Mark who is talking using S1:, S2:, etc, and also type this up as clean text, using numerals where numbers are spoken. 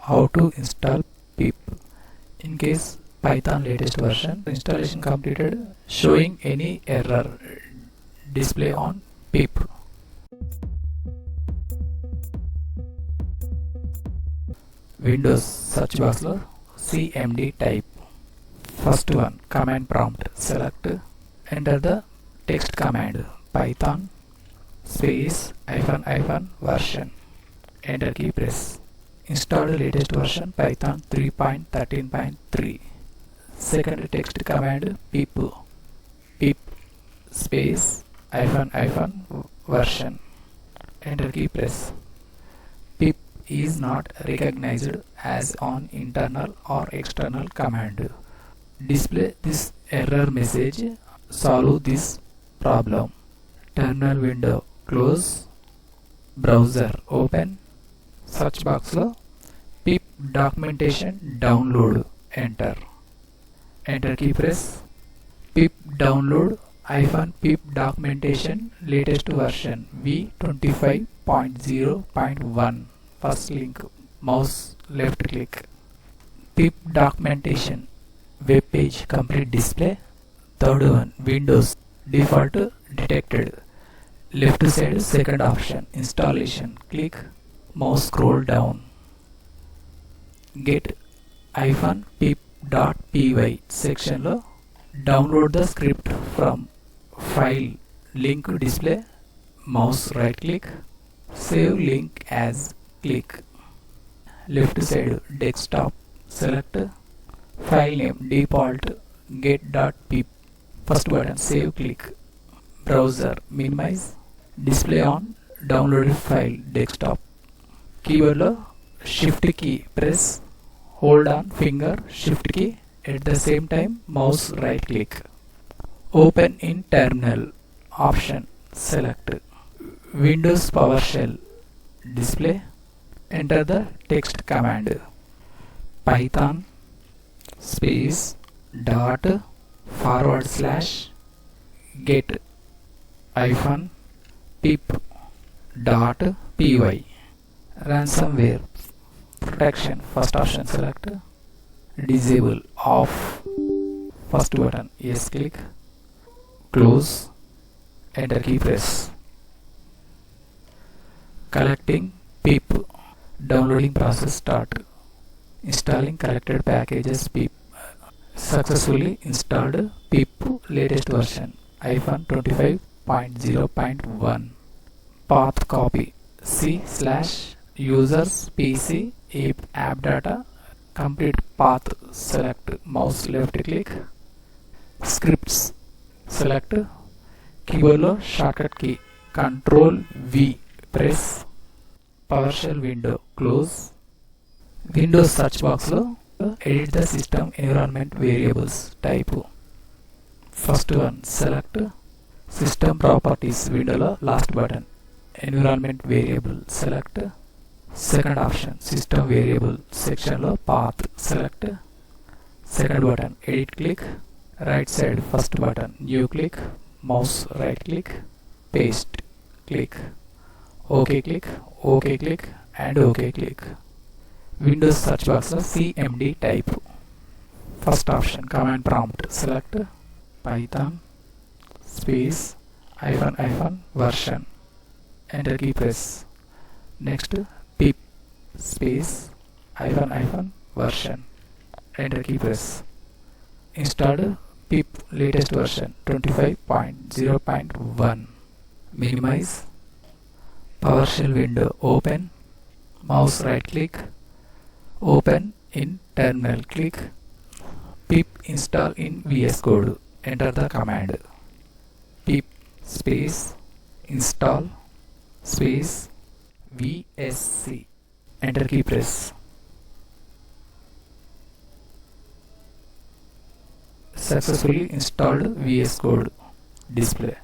S1: how to install pip. In case Python latest version installation completed, showing any error display on pip. Windows search box lo cmd type. First one, command prompt, select, enter the text command python space ---- version, enter key press. Install the latest version python 3.13.3. Second text command pip space ---- version, enter key press. Pip is not recognized as an internal or external command. Display this error message. Solve this problem. Terminal window close, browser open, search box lo pip documentation download, enter key press. Pip download -pip documentation latest version v25.0.1. first link, mouse left click. Pip documentation web page complete display. Third one, Windows default detected. Left side second option, installation, click, mouse scroll down. get-pip.py section lo download the script from file link display. Mouse right click, save link as, click. Left side desktop, select file name default get.pip. First button, save, click. Browser minimize, display on downloaded file desktop. Keyboard lo shift key press, hold on finger shift key, at the same time mouse right click. Open in terminal option, select Windows PowerShell display, enter the text command python space dot / get -pip.py. ransomware protection, first option, select disable off. First button, yes, click, close, enter key press. Collecting pip, downloading process start. Installing collected packages pip. Successfully installed pip latest version -25.0.1. Path copy, c/users pc app data, complete path, select, mouse left click. Scripts, select, keyboard lo shortcut key Ctrl V press. PowerShell window close. Windows search box lo edit the system environment variables type. First one, select system properties window lo last button, environment variable, select. Second option, system variable section lo path, select. Second button, edit click. Right side first button, new click, mouse right click, paste, click, OK click, OK click and OK click. Windows search box lo cmd type. First option, command prompt, select python space ---- version, enter key press. Next, pip space ---- version, enter key press. Installed pip latest version 25.0.1. minimize. PowerShell window open, mouse right click, open in terminal, click. Pip install in VS Code, enter the command pip space install space VSC, enter key press. Successfully installed VS Code display.